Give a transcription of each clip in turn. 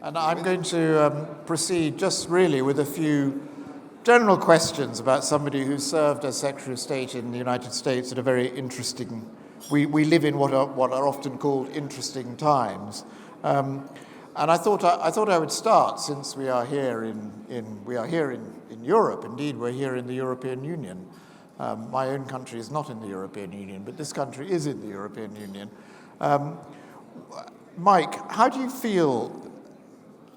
And I'm going to proceed just really with a few general questions about somebody who served as Secretary of State in the United States at a very interesting, we live in what are often called interesting times. And I thought I would start, since we are here in Europe. Indeed, we're here in the European Union. My own country is not in the European Union, but this country is in the European Union. Mike, how do you feel,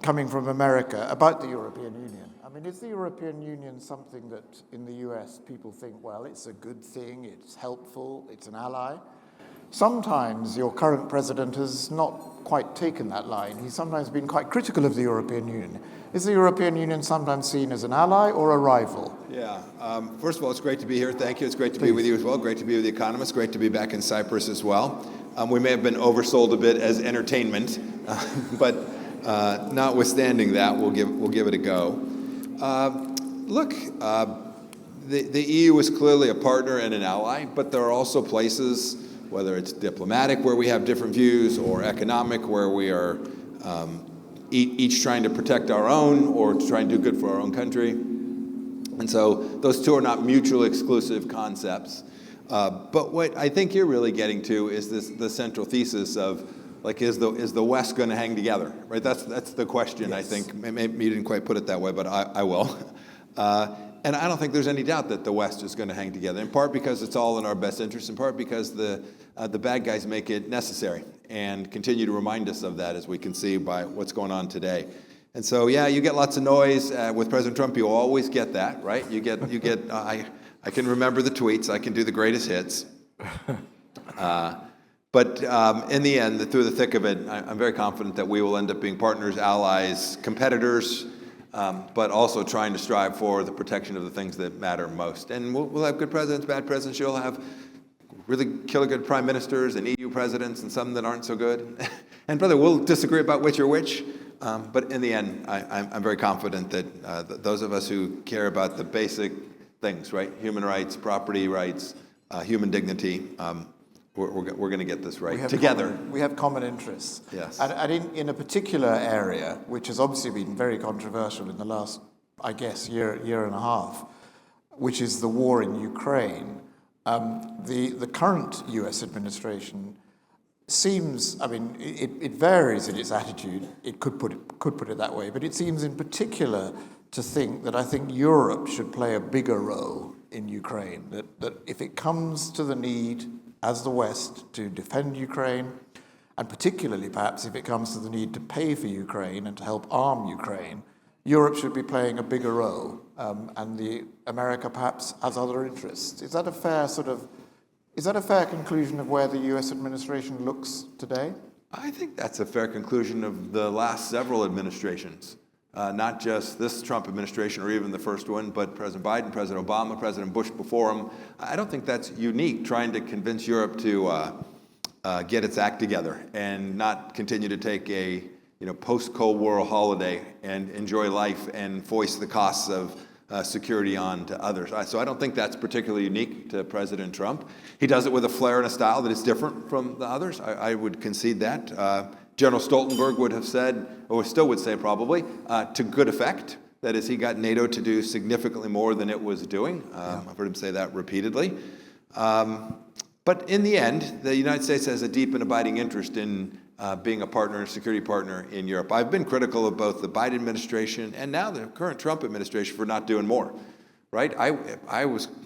coming from America, about the European Union? I mean, is the European Union something that in the US people think, well, it's a good thing, it's helpful, it's an ally? Sometimes your current president has not quite taken that line. He's sometimes been quite critical of the European Union. Is the European Union sometimes seen as an ally or a rival? Yeah. First of all, it's great to be here. Thank you. It's great to be with you as well. Great to be with the Economist. Great to be back in Cyprus as well. We may have been oversold a bit as entertainment, but notwithstanding that, we'll give it a go. The EU is clearly a partner and an ally, but there are also places, whether it's diplomatic, where we have different views, or economic, where we are each trying to protect our own or to try and do good for our own country. And so those two are not mutually exclusive concepts. But what I think you're really getting to is the central thesis of, like, is the West going to hang together, right? That's the question. Yes. I think maybe you didn't quite put it that way, but I will. And I don't think there's any doubt that the West is going to hang together, in part because it's all in our best interest, in part because the bad guys make it necessary and continue to remind us of that, as we can see by what's going on today. And so, yeah, you get lots of noise with President Trump. You always get that, right? You get. I can remember the tweets. I can do the greatest hits. But in the end, through the thick of it, I'm very confident that we will end up being partners, allies, competitors, but also trying to strive for the protection of the things that matter most. And we'll have good presidents, bad presidents. You'll have really killer good prime ministers and EU presidents and some that aren't so good. And brother, we'll disagree about which are which. But in the end, I'm very confident that those of us who care about the basic things, right? Human rights, property rights, human dignity, we're going to get this right together. We have common interests. Yes. And in a particular area, which has obviously been very controversial in the last, I guess, year and a half, which is the war in Ukraine, the current US administration seems, I mean, it varies in its attitude. It could put it that way, but it seems in particular to think that I think Europe should play a bigger role in Ukraine, that if it comes to the need as the West to defend Ukraine, and particularly perhaps if it comes to the need to pay for Ukraine and to help arm Ukraine, Europe should be playing a bigger role, and America perhaps has other interests. Is that a fair conclusion of where the US administration looks today? I think that's a fair conclusion of the last several administrations. Not just this Trump administration or even the first one, but President Biden, President Obama, President Bush before him. I don't think that's unique, trying to convince Europe to get its act together and not continue to take a post-Cold War holiday and enjoy life and foist the costs of security on to others. So I don't think that's particularly unique to President Trump. He does it with a flair and a style that is different from the others. I would concede that. General Stoltenberg would have said, or still would say probably, to good effect. That is, he got NATO to do significantly more than it was doing. I've heard him say that repeatedly. But in the end, the United States has a deep and abiding interest in being a partner, a security partner in Europe. I've been critical of both the Biden administration and now the current Trump administration for not doing more. Right?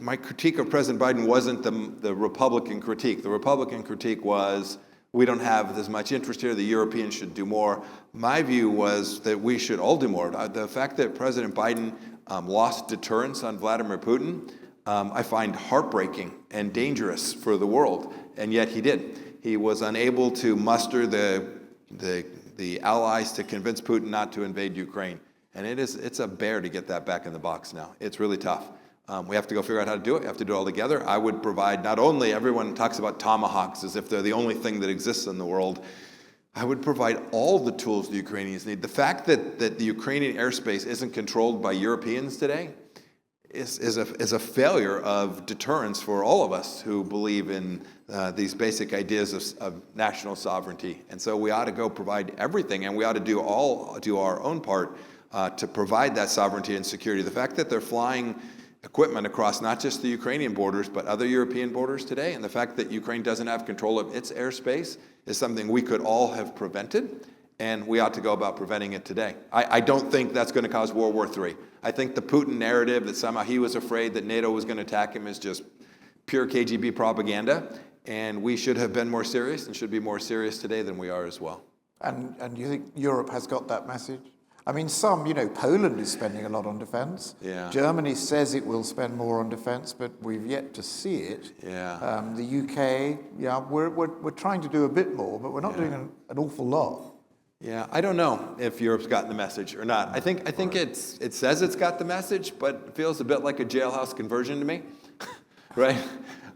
My critique of President Biden wasn't the Republican critique. The Republican critique was, we don't have as much interest here. The Europeans should do more. My view was that we should all do more. The fact that President Biden lost deterrence on Vladimir Putin, I find heartbreaking and dangerous for the world. And yet he did. He was unable to muster the allies to convince Putin not to invade Ukraine. And it's a bear to get that back in the box now. It's really tough. We have to go figure out how to do it. We have to do it all together. I would provide, not only, everyone talks about tomahawks as if they're the only thing that exists in the world. I would provide all the tools the Ukrainians need. The fact that the Ukrainian airspace isn't controlled by Europeans today is a failure of deterrence for all of us who believe in these basic ideas of national sovereignty. And so we ought to go provide everything, and we ought to do our own part to provide that sovereignty and security. The fact that they're flying equipment across not just the Ukrainian borders, but other European borders today, and the fact that Ukraine doesn't have control of its airspace is something we could all have prevented, and we ought to go about preventing it today. I don't think that's going to cause World War III. I think the Putin narrative that somehow he was afraid that NATO was going to attack him is just pure KGB propaganda, and we should have been more serious and should be more serious today than we are as well. And you think Europe has got that message? I mean, Poland is spending a lot on defense. Yeah. Germany says it will spend more on defense, but we've yet to see it. Yeah. The UK, we're trying to do a bit more, but we're not doing an awful lot. Yeah, I don't know if Europe's gotten the message or not. I think it says it's got the message, but it feels a bit like a jailhouse conversion to me, right?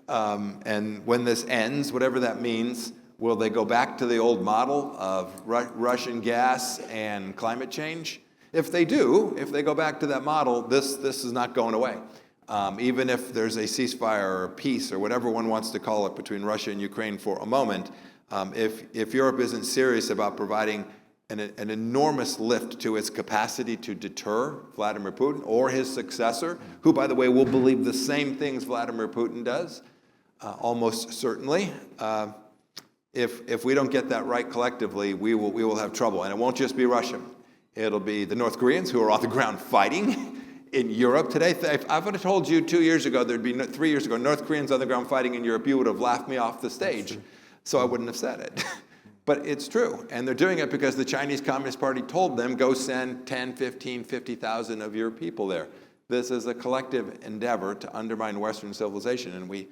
And when this ends, whatever that means, will they go back to the old model of Russian gas and climate change? If they do, if they go back to that model, this is not going away. Even if there's a ceasefire or a peace or whatever one wants to call it between Russia and Ukraine for a moment, if Europe isn't serious about providing an enormous lift to its capacity to deter Vladimir Putin or his successor, who, by the way, will believe the same things Vladimir Putin does, almost certainly, if we don't get that right collectively, we will have trouble. And it won't just be Russia. It'll be the North Koreans who are on the ground fighting in Europe today. If I would have told you 2 years ago, 3 years ago, North Koreans on the ground fighting in Europe, you would have laughed me off the stage. So I wouldn't have said it. But it's true. And they're doing it because the Chinese Communist Party told them, go send 10, 15, 50,000 of your people there. This is a collective endeavor to undermine Western civilization. And we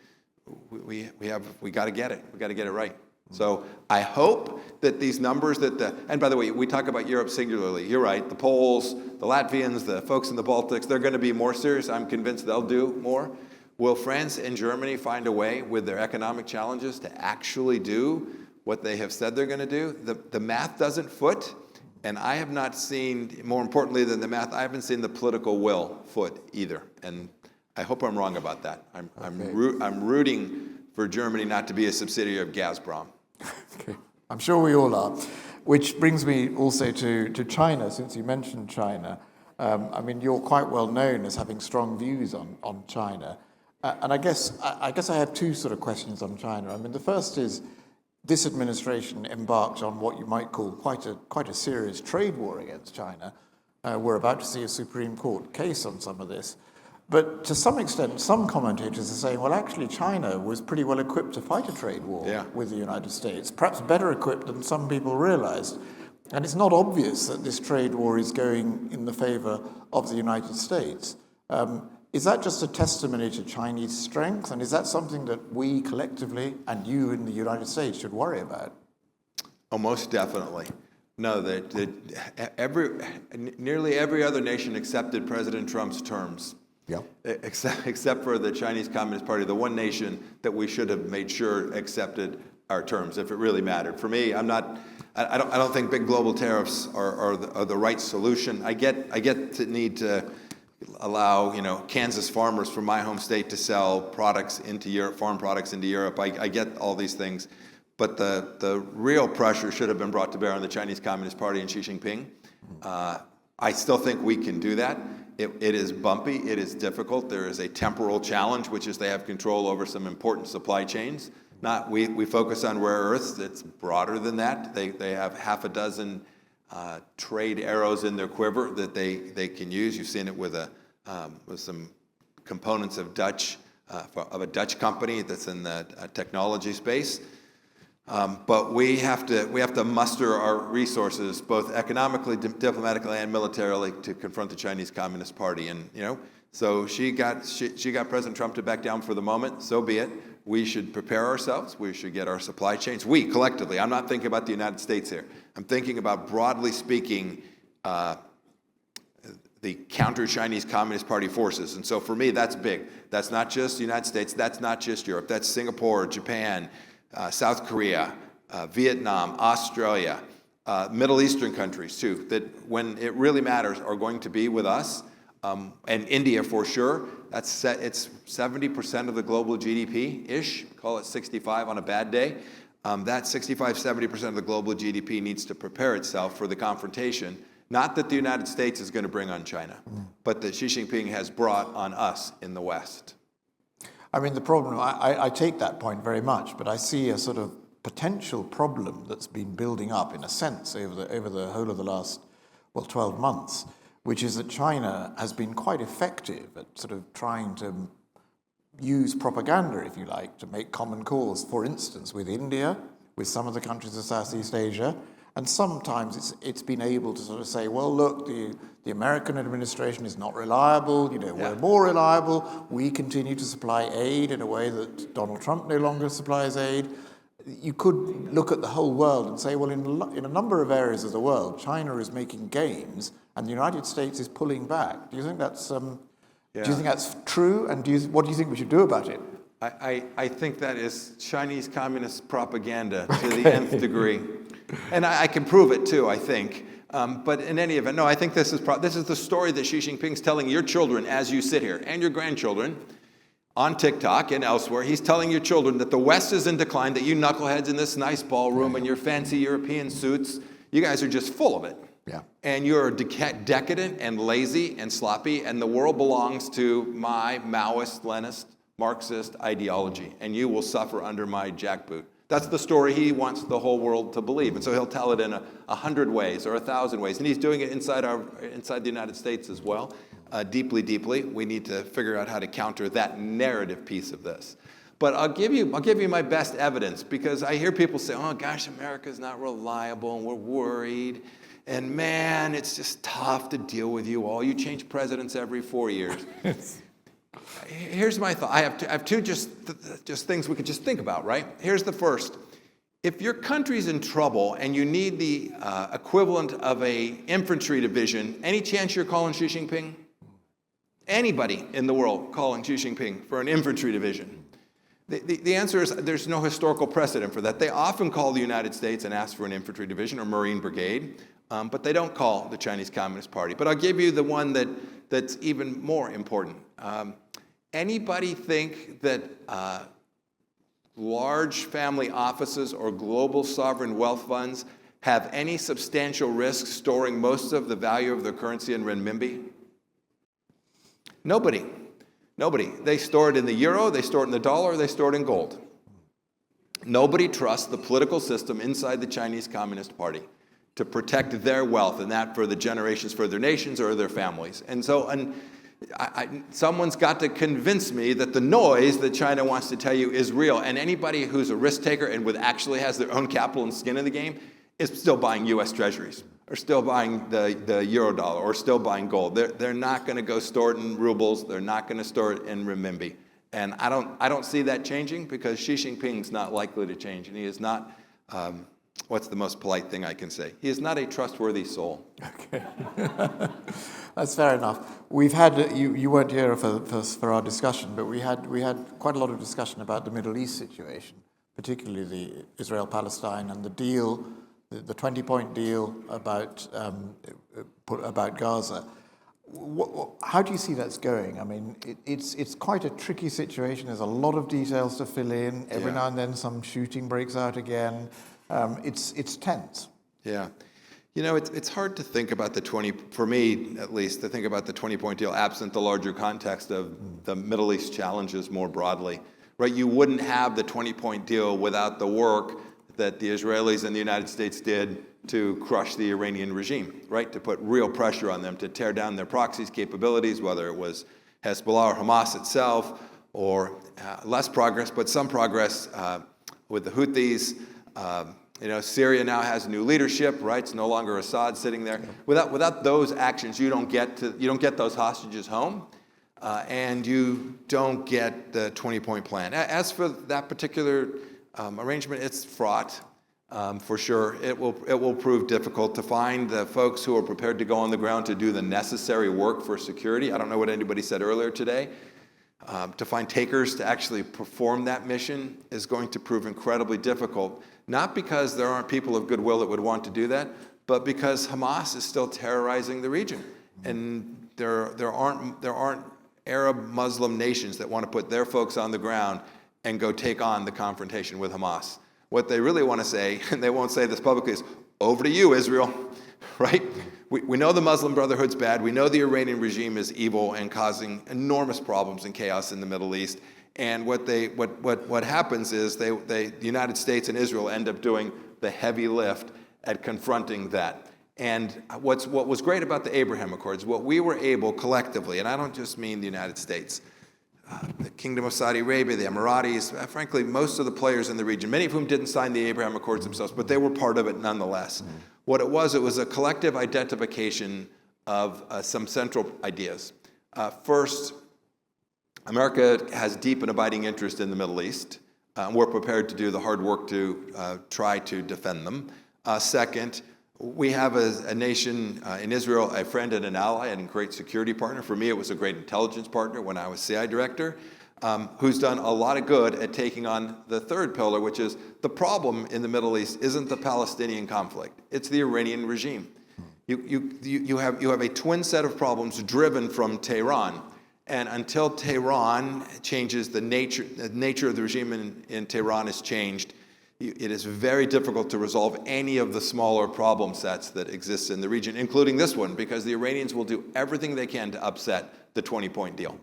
got to get it. We got to get it right. So I hope that these numbers and by the way, we talk about Europe singularly. You're right. The Poles, the Latvians, the folks in the Baltics, they're going to be more serious. I'm convinced they'll do more. Will France and Germany find a way with their economic challenges to actually do what they have said they're going to do? The math doesn't foot, and I have not seen, more importantly than the math, I haven't seen the political will foot either. And I hope I'm wrong about that. I'm rooting for Germany not to be a subsidiary of Gazprom. Okay. I'm sure we all are. Which brings me also to China, since you mentioned China. I mean, you're quite well known as having strong views on China. And I guess I have two sort of questions on China. I mean, the first is, this administration embarked on what you might call quite a serious trade war against China. We're about to see a Supreme Court case on some of this. But to some extent, some commentators are saying, well, actually, China was pretty well equipped to fight a trade war with the United States, perhaps better equipped than some people realized. And it's not obvious that this trade war is going in the favor of the United States. Is that just a testimony to Chinese strength? And is that something that we collectively, and you in the United States, should worry about? Oh, most definitely. No, nearly every other nation accepted President Trump's terms. Yeah. Except for the Chinese Communist Party, the one nation that we should have made sure accepted our terms, if it really mattered. For me, I don't think big global tariffs are the right solution. I get the need to allow Kansas farmers from my home state to sell products into Europe, farm products into Europe. I get all these things, but the real pressure should have been brought to bear on the Chinese Communist Party and Xi Jinping. I still think we can do that. It is bumpy. It is difficult. There is a temporal challenge, which is they have control over some important supply chains. We focus on rare earths. It's broader than that. They have half a dozen trade arrows in their quiver that they can use. You've seen it with some components of a Dutch company that's in the technology space. But we have to muster our resources, both economically, diplomatically, and militarily, to confront the Chinese Communist Party. And so she got President Trump to back down for the moment. So be it. We should prepare ourselves. We should get our supply chains. We collectively. I'm not thinking about the United States here. I'm thinking about, broadly speaking, the counter-Chinese Communist Party forces. And so for me, that's big. That's not just the United States. That's not just Europe. That's Singapore, Japan, South Korea, Vietnam, Australia, Middle Eastern countries too, that when it really matters are going to be with us. and India for sure. It's 70% of the global GDP-ish, call it 65 on a bad day. That 65, 70% of the global GDP needs to prepare itself for the confrontation. Not that the United States is going to bring on China, but that Xi Jinping has brought on us in the West. I mean, the problem, I take that point very much, but I see a sort of potential problem that's been building up, in a sense, over the whole of the last, 12 months, which is that China has been quite effective at sort of trying to use propaganda, if you like, to make common cause, for instance, with India, with some of the countries of Southeast Asia, and sometimes it's been able to sort of say, well, look, the American administration is not reliable, we're more reliable, we continue to supply aid in a way that Donald Trump no longer supplies aid. You could look at the whole world and say, well, in a number of areas of the world, China is making gains and the United States is pulling back. Do you think that's do you think that's true? And what do you think we should do about it? I think that is Chinese communist propaganda to the nth degree. And I can prove it too, I think. But in any event, no, I think this is the story that Xi Jinping's telling your children as you sit here, and your grandchildren, on TikTok and elsewhere. He's telling your children that the West is in decline, that you knuckleheads in this nice ballroom and your fancy European suits, you guys are just full of it. Yeah. And you're decadent and lazy and sloppy, and the world belongs to my Maoist, Leninist, Marxist ideology, and you will suffer under my jackboot. That's the story he wants the whole world to believe, and so he'll tell it in 100 ways or 1,000 ways, and he's doing it inside the United States as well, deeply, deeply. We need to figure out how to counter that narrative piece of this. But I'll give you my best evidence, because I hear people say, "Oh gosh, America's not reliable, and we're worried, and man, it's just tough to deal with you all. You change presidents every 4 years." Here's my thought. I have two just things we could just think about, right? Here's the first. If your country's in trouble and you need the equivalent of an infantry division, any chance you're calling Xi Jinping? Anybody in the world calling Xi Jinping for an infantry division? The answer is there's no historical precedent for that. They often call the United States and ask for an infantry division or Marine brigade, but they don't call the Chinese Communist Party. But I'll give you the one that's even more important. Anybody think that large family offices or global sovereign wealth funds have any substantial risk storing most of the value of their currency in renminbi? Nobody. They store it in the euro, they store it in the dollar, they store it in gold. Nobody trusts the political system inside the Chinese Communist Party to protect their wealth, and that for the generations for their nations or their families. And so someone's got to convince me that the noise that China wants to tell you is real, and anybody who's a risk taker and actually has their own capital and skin in the game is still buying U.S. treasuries, or still buying the euro dollar, or still buying gold. They're not going to go store it in rubles. They're not going to store it in renminbi. And I don't see that changing, because Xi Jinping's not likely to change, and he is not. What's the most polite thing I can say? He is not a trustworthy soul. Okay. That's fair enough. We've had, you weren't here for our discussion, but we had quite a lot of discussion about the Middle East situation, particularly the Israel-Palestine and the deal, the 20-point deal about Gaza. How do you see that's going? I mean, it's quite a tricky situation. There's a lot of details to fill in. Every now and then some shooting breaks out again. It's tense. Yeah. It's hard to think about for me at least, to think about the 20-point deal absent the larger context of the Middle East challenges more broadly, right? You wouldn't have the 20-point deal without the work that the Israelis and the United States did to crush the Iranian regime, right? To put real pressure on them, to tear down their proxies capabilities, whether it was Hezbollah or Hamas itself, or less progress, but some progress with the Houthis. Syria now has new leadership, right? It's no longer Assad sitting there. Without those actions, you don't get those hostages home, and you don't get the 20-point plan. As for that particular arrangement, it's fraught, for sure. It will prove difficult to find the folks who are prepared to go on the ground to do the necessary work for security. I don't know what anybody said earlier today. To find takers to actually perform that mission is going to prove incredibly difficult, not because there aren't people of goodwill that would want to do that, but because Hamas is still terrorizing the region. And there aren't Arab Muslim nations that want to put their folks on the ground and go take on the confrontation with Hamas. What they really want to say, and they won't say this publicly, is over to you, Israel, right? We know the Muslim Brotherhood's bad. We know the Iranian regime is evil and causing enormous problems and chaos in the Middle East. And what happens is the United States and Israel end up doing the heavy lift at confronting that. And what was great about the Abraham Accords, what we were able collectively, and I don't just mean the United States, the Kingdom of Saudi Arabia, the Emiratis, frankly, most of the players in the region, many of whom didn't sign the Abraham Accords themselves, but they were part of it nonetheless. Mm-hmm. What it was a collective identification of some central ideas. First, America has deep and abiding interest in the Middle East. We're prepared to do the hard work to try to defend them. Second, we have a nation in Israel, a friend and an ally and a great security partner. For me, it was a great intelligence partner when I was CI director, who's done a lot of good at taking on the third pillar, which is the problem in the Middle East isn't the Palestinian conflict, it's the Iranian regime. You have a twin set of problems driven from Tehran. And until Tehran changes, the nature of the regime in Tehran is changed, it is very difficult to resolve any of the smaller problem sets that exist in the region, including this one, because the Iranians will do everything they can to upset the 20-point deal.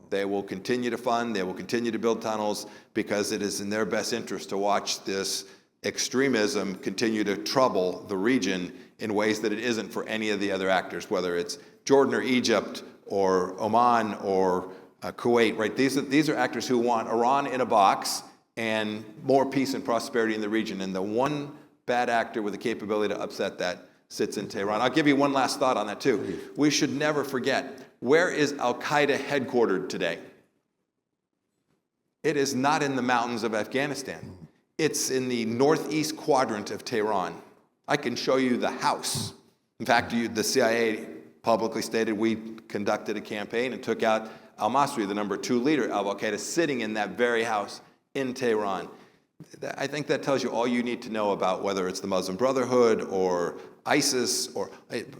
They will continue to fund, they will continue to build tunnels, because it is in their best interest to watch this extremism continue to trouble the region in ways that it isn't for any of the other actors, whether it's Jordan or Egypt or Oman or Kuwait, right? These are actors who want Iran in a box and more peace and prosperity in the region. And the one bad actor with the capability to upset that sits in Tehran. I'll give you one last thought on that too. Please. We should never forget, where is Al-Qaeda headquartered today? It is not in the mountains of Afghanistan. It's in the northeast quadrant of Tehran. I can show you the house. In fact, the CIA publicly stated we conducted a campaign and took out al-Masri, the number 2 leader of al-Qaeda, sitting in that very house in Tehran. I think that tells you all you need to know about whether it's the Muslim Brotherhood or ISIS, or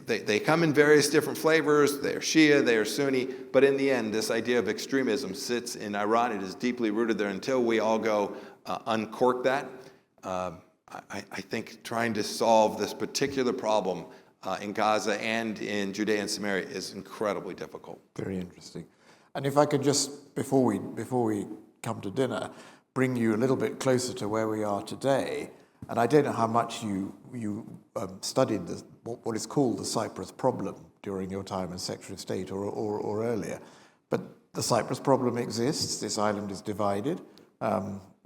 they come in various different flavors. They are Shia, they are Sunni, but in the end, this idea of extremism sits in Iran. It is deeply rooted there. Until we all go uncork that, I think trying to solve this particular problem in Gaza and in Judea and Samaria is incredibly difficult. Very interesting. And if I could just, before we come to dinner, bring you a little bit closer to where we are today. And I don't know how much you studied what is called the Cyprus problem during your time as Secretary of State or earlier. But the Cyprus problem exists. This island is divided.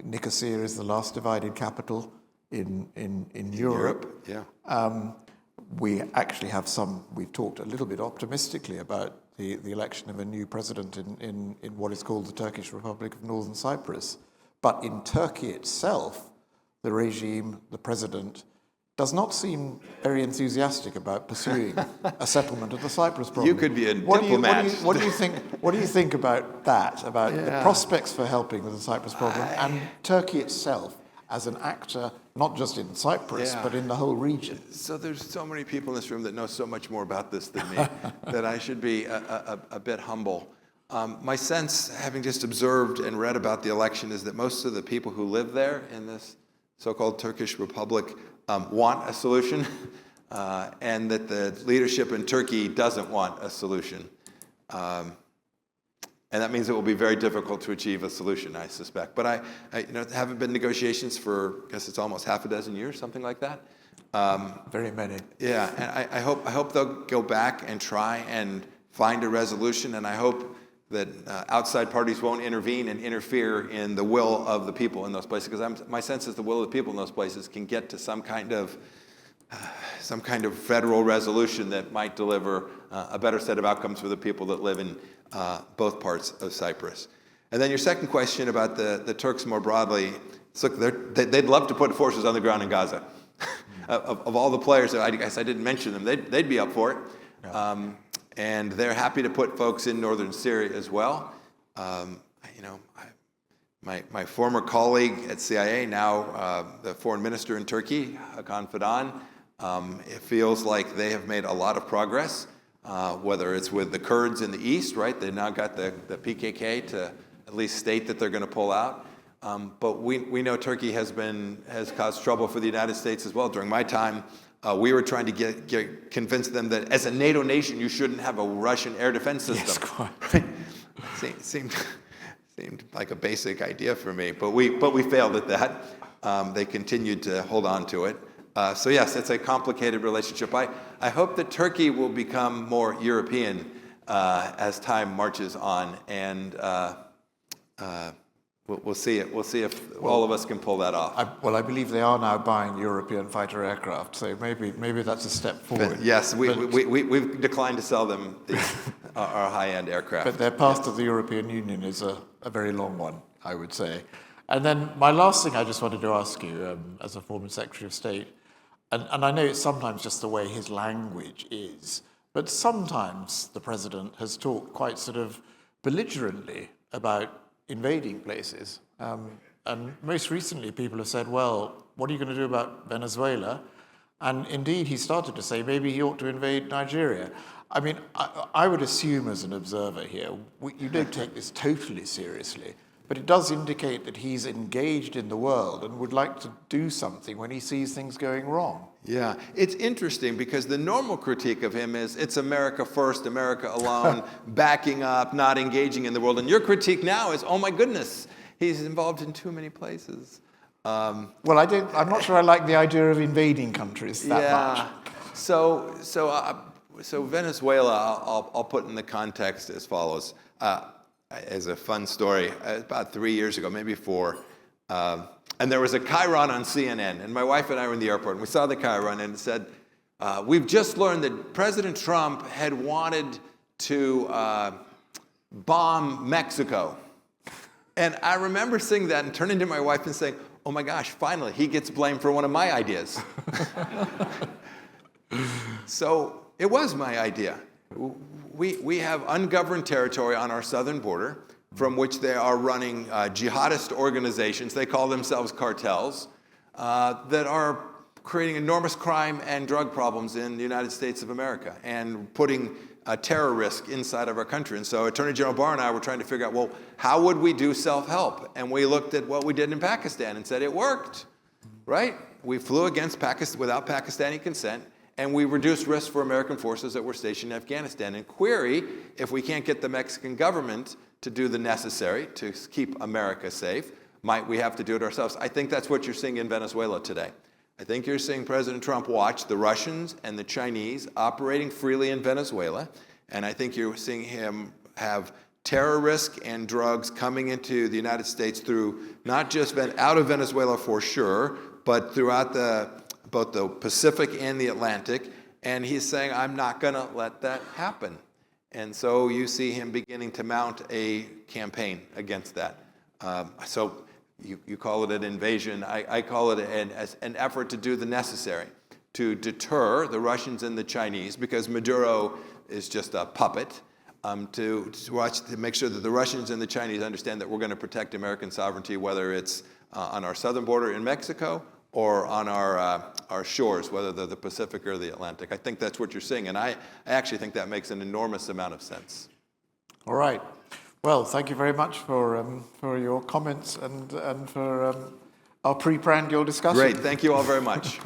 Nicosia is the last divided capital in Europe. Yeah. We actually have we've talked a little bit optimistically about the election of a new president in what is called the Turkish Republic of Northern Cyprus. But in Turkey itself, the regime, the president, does not seem very enthusiastic about pursuing a settlement of the Cyprus problem. You could be a diplomat. What do you think about that, about the prospects for helping with the Cyprus problem, and Turkey itself as an actor, not just in Cyprus, but in the whole region? So there's so many people in this room that know so much more about this than me that I should be a bit humble. My sense, having just observed and read about the election, is that most of the people who live there in this so-called Turkish Republic want a solution, and that the leadership in Turkey doesn't want a solution. And that means it will be very difficult to achieve a solution, I suspect. But haven't been negotiations for, I guess it's almost half a dozen years, something like that. Very many. Yeah, and I hope they'll go back and try and find a resolution, and I hope that outside parties won't intervene and interfere in the will of the people in those places, because my sense is the will of the people in those places can get to some kind of federal resolution that might deliver a better set of outcomes for the people that live in both parts of Cyprus. And then your second question about the Turks more broadly, look, they'd love to put forces on the ground in Gaza. of all the players, I guess I didn't mention them, they'd be up for it. Yeah. And they're happy to put folks in northern Syria as well. My former colleague at CIA, now the foreign minister in Turkey, Hakan Fidan, it feels like they have made a lot of progress. whether it's with the Kurds in the east, right? They've now got the PKK to at least state that they're going to pull out. But we know Turkey has caused trouble for the United States as well. During my time, we were trying to convince them that as a NATO nation, you shouldn't have a Russian air defense system. Yes, quite. Right? Seemed like a basic idea for me, but we failed at that. They continued to hold on to it. So yes, it's a complicated relationship. I hope that Turkey will become more European as time marches on, and we'll see it. We'll see if all of us can pull that off. I believe they are now buying European fighter aircraft, so maybe that's a step forward. But yes, we've declined to sell them our high-end aircraft. But their path to the European Union is a very long one, I would say. And then my last thing I just wanted to ask you, as a former Secretary of State, and I know it's sometimes just the way his language is, but sometimes the president has talked quite sort of belligerently about invading places. And most recently, people have said, well, what are you going to do about Venezuela? And indeed, he started to say maybe he ought to invade Nigeria. I mean, I would assume as an observer here, you don't take this totally seriously, but it does indicate that he's engaged in the world and would like to do something when he sees things going wrong. Yeah, it's interesting because the normal critique of him is it's America first, America alone, backing up, not engaging in the world. And your critique now is, oh my goodness, he's involved in too many places. I'm not sure I like the idea of invading countries that much. So Venezuela, I'll put in the context as follows. As a fun story, about 3 years ago, maybe 4, and there was a chyron on CNN, and my wife and I were in the airport, and we saw the chyron, and it said, we've just learned that President Trump had wanted to bomb Mexico. And I remember seeing that and turning to my wife and saying, oh my gosh, finally, he gets blamed for one of my ideas. So it was my idea. We have ungoverned territory on our southern border from which they are running jihadist organizations, they call themselves cartels, that are creating enormous crime and drug problems in the United States of America and putting terror risk inside of our country. And so Attorney General Barr and I were trying to figure out, well, how would we do self-help? And we looked at what we did in Pakistan and said it worked, right? We flew against Pakistan without Pakistani consent, and we reduced risk for American forces that were stationed in Afghanistan. And query, if we can't get the Mexican government to do the necessary to keep America safe, might we have to do it ourselves? I think that's what you're seeing in Venezuela today. I think you're seeing President Trump watch the Russians and the Chinese operating freely in Venezuela, and I think you're seeing him have terror risk and drugs coming into the United States through not just out of Venezuela for sure, but throughout both the Pacific and the Atlantic, and he's saying, I'm not going to let that happen. And so you see him beginning to mount a campaign against that. So you call it an invasion. I call it an effort to do the necessary to deter the Russians and the Chinese, because Maduro is just a puppet, to make sure that the Russians and the Chinese understand that we're going to protect American sovereignty, whether it's on our southern border in Mexico or on our shores, whether they're the Pacific or the Atlantic. I think that's what you're seeing, and I actually think that makes an enormous amount of sense. All right. Well, thank you very much for your comments and for our pre-prandial discussion. Great. Thank you all very much.